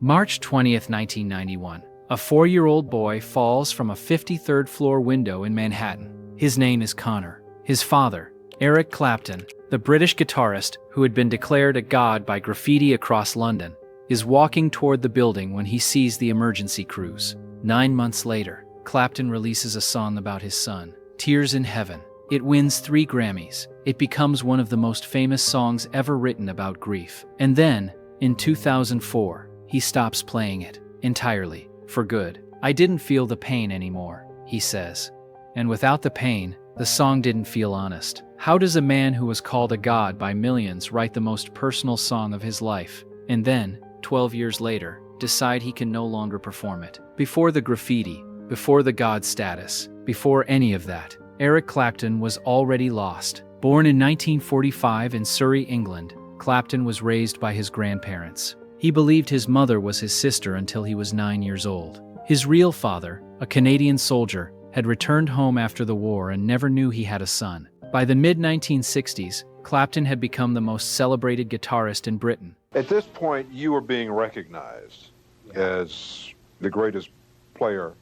March 20th, 1991. A 4-year-old boy falls from a 53rd floor window in Manhattan. His name is Conor. His father, Eric Clapton, the British guitarist who had been declared a god by graffiti across London, is walking toward the building when he sees the emergency crews. 9 months later, Clapton releases a song about his son, Tears in Heaven. It wins 3 Grammys. It becomes one of the most famous songs ever written about grief. And then, in 2004, he stops playing it entirely, for good. I didn't feel the pain anymore, he says. And without the pain, the song didn't feel honest. How does a man who was called a god by millions write the most personal song of his life, and then, 12 years later, decide he can no longer perform it? Before the graffiti, before the god status, before any of that, Eric Clapton was already lost. Born in 1945 in Surrey, England, Clapton was raised by his grandparents. He believed his mother was his sister until he was 9 years old. His real father, a Canadian soldier, had returned home after the war and never knew he had a son. By the mid-1960s, Clapton had become the most celebrated guitarist in Britain. At this point, you were being recognized as the greatest player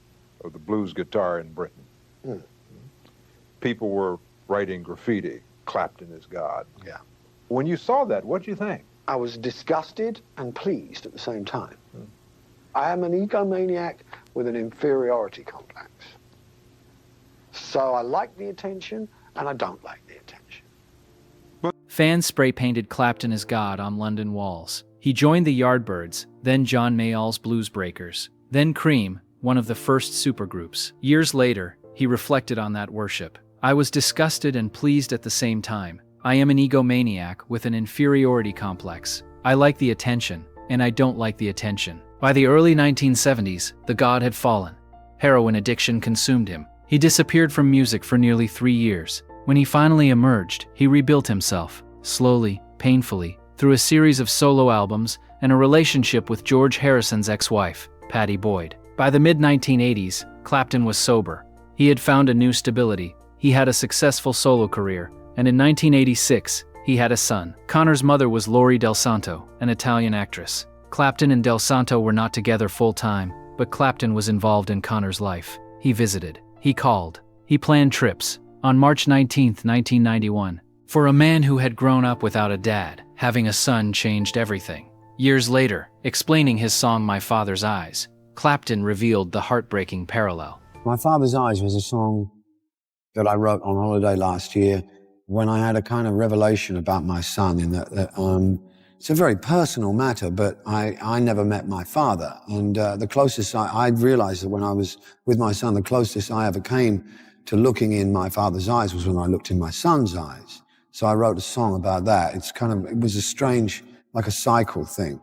of the blues guitar in Britain. Mm. People were writing graffiti, Clapton Is God. Yeah. When you saw that, what did you think? I was disgusted and pleased at the same time. I am an egomaniac with an inferiority complex. So I like the attention and I don't like the attention. Fans spray-painted Clapton Is God on London walls. He joined the Yardbirds, then John Mayall's Blues Breakers, then Cream, one of the first supergroups. Years later, he reflected on that worship. I was disgusted and pleased at the same time. I am an egomaniac with an inferiority complex. I like the attention, and I don't like the attention. By the early 1970s, the god had fallen. Heroin addiction consumed him. He disappeared from music for nearly 3 years. When he finally emerged, he rebuilt himself, slowly, painfully, through a series of solo albums and a relationship with George Harrison's ex-wife, Pattie Boyd. By the mid-1980s, Clapton was sober. He had found a new stability. He had a successful solo career, and in 1986, he had a son. Conor's mother was Laurie Del Santo, an Italian actress. Clapton and Del Santo were not together full-time, but Clapton was involved in Conor's life. He visited. He called. He planned trips. On March 19, 1991, for a man who had grown up without a dad, having a son changed everything. Years later, explaining his song My Father's Eyes, Clapton revealed the heartbreaking parallel. My Father's Eyes was a song that I wrote on holiday last year when I had a kind of revelation about my son in that it's a very personal matter, but I never met my father. And the closest I realized that when I was with my son, the closest I ever came to looking in my father's eyes was when I looked in my son's eyes. So I wrote a song about that. It was a strange, like a cycle thing.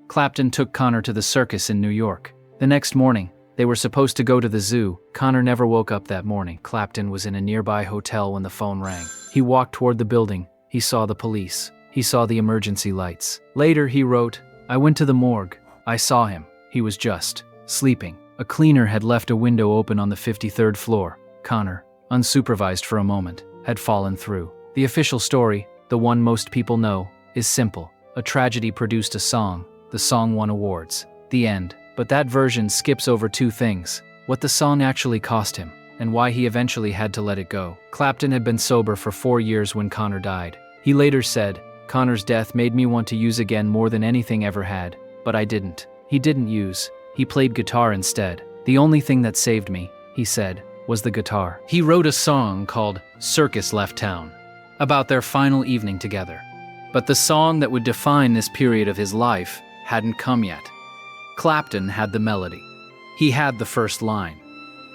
Clapton took Conor to the circus in New York. The next morning, they were supposed to go to the zoo. Conor never woke up that morning. Clapton was in a nearby hotel when the phone rang. He walked toward the building. He saw the police. He saw the emergency lights. Later, he wrote, I went to the morgue. I saw him. He was just sleeping. A cleaner had left a window open on the 53rd floor. Conor, unsupervised for a moment, had fallen through. The official story, the one most people know, is simple. A tragedy produced a song. The song won awards. The end. But that version skips over 2 things: what the song actually cost him, and why he eventually had to let it go. Clapton had been sober for 4 years when Conor died. He later said, Conor's death made me want to use again more than anything ever had, but I didn't. He didn't use. He played guitar instead. The only thing that saved me, he said, was the guitar. He wrote a song called Circus Left Town, about their final evening together. But the song that would define this period of his life hadn't come yet. Clapton had the melody. He had the first line.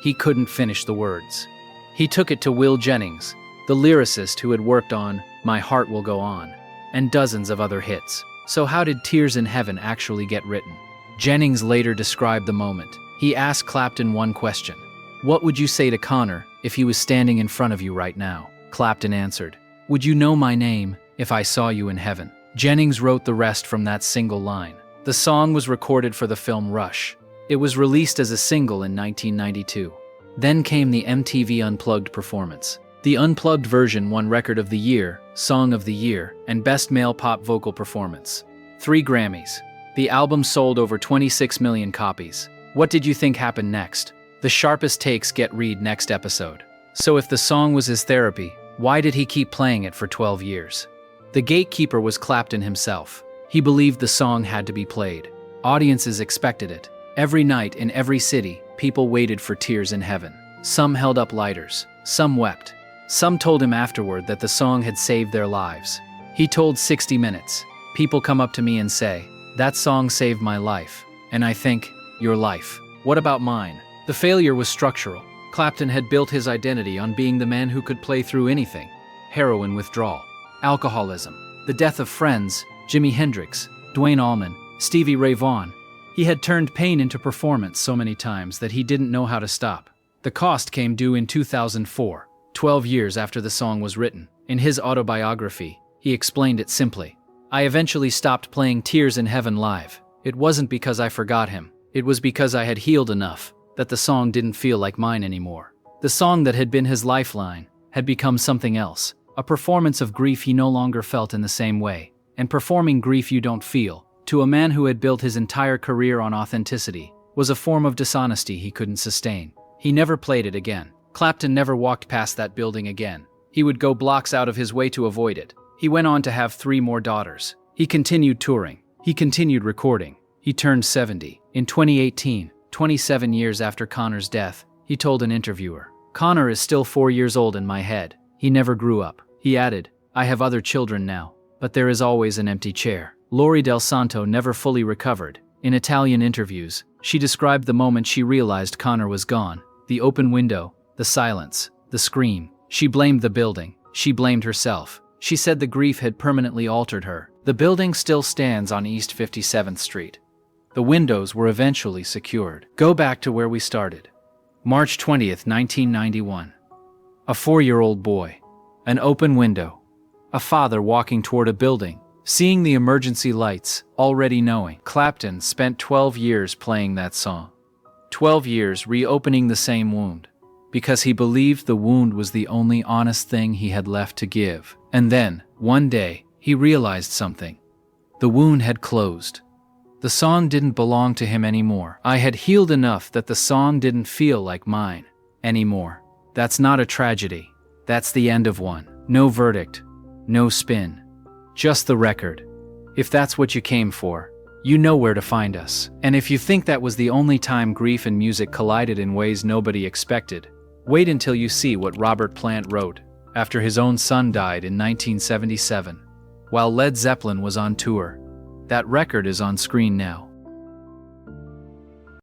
He couldn't finish the words. He took it to Will Jennings, the lyricist who had worked on My Heart Will Go On, and dozens of other hits. So how did Tears in Heaven actually get written? Jennings later described the moment. He asked Clapton one question. What would you say to Conor if he was standing in front of you right now? Clapton answered, would you know my name if I saw you in heaven? Jennings wrote the rest from that single line. The song was recorded for the film Rush. It was released as a single in 1992. Then came the MTV Unplugged performance. The unplugged version won Record of the Year, Song of the Year, and Best Male Pop Vocal Performance. 3 Grammys. The album sold over 26 million copies. What did you think happened next? The sharpest takes get read next episode. So if the song was his therapy, why did he keep playing it for 12 years? The gatekeeper was Clapton himself. He believed the song had to be played. Audiences expected it. Every night in every city, people waited for Tears in Heaven. Some held up lighters. Some wept. Some told him afterward that the song had saved their lives. He told 60 Minutes, "People come up to me and say, 'That song saved my life.' And I think, 'Your life. What about mine?'" The failure was structural. Clapton had built his identity on being the man who could play through anything. Heroin withdrawal, alcoholism, the death of friends, Jimi Hendrix, Duane Allman, Stevie Ray Vaughan. He had turned pain into performance so many times that he didn't know how to stop. The cost came due in 2004, 12 years after the song was written. In his autobiography, he explained it simply. "I eventually stopped playing Tears in Heaven live. It wasn't because I forgot him. It was because I had healed enough that the song didn't feel like mine anymore." The song that had been his lifeline had become something else, a performance of grief he no longer felt in the same way. And performing grief you don't feel, to a man who had built his entire career on authenticity, was a form of dishonesty he couldn't sustain. He never played it again. Clapton never walked past that building again. He would go blocks out of his way to avoid it. He went on to have 3 more daughters. He continued touring. He continued recording. He turned 70. In 2018, 27 years after Conor's death, he told an interviewer, "Conor is still 4 years old in my head. He never grew up." He added, "I have other children now, but there is always an empty chair." Lori Del Santo never fully recovered. In Italian interviews, she described the moment she realized Conor was gone. The open window, the silence, the scream. She blamed the building. She blamed herself. She said the grief had permanently altered her. The building still stands on East 57th Street. The windows were eventually secured. Go back to where we started. March 20th, 1991. A 4-year-old boy. An open window. A father walking toward a building, seeing the emergency lights, already knowing. Clapton spent 12 years playing that song. 12 years reopening the same wound, because he believed the wound was the only honest thing he had left to give. And then, one day, he realized something. The wound had closed. The song didn't belong to him anymore. I had healed enough that the song didn't feel like mine anymore. That's not a tragedy. That's the end of one. No verdict. No spin. Just the record. If that's what you came for, you know where to find us. And if you think that was the only time grief and music collided in ways nobody expected, wait until you see what Robert Plant wrote after his own son died in 1977, while Led Zeppelin was on tour. That record is on screen now.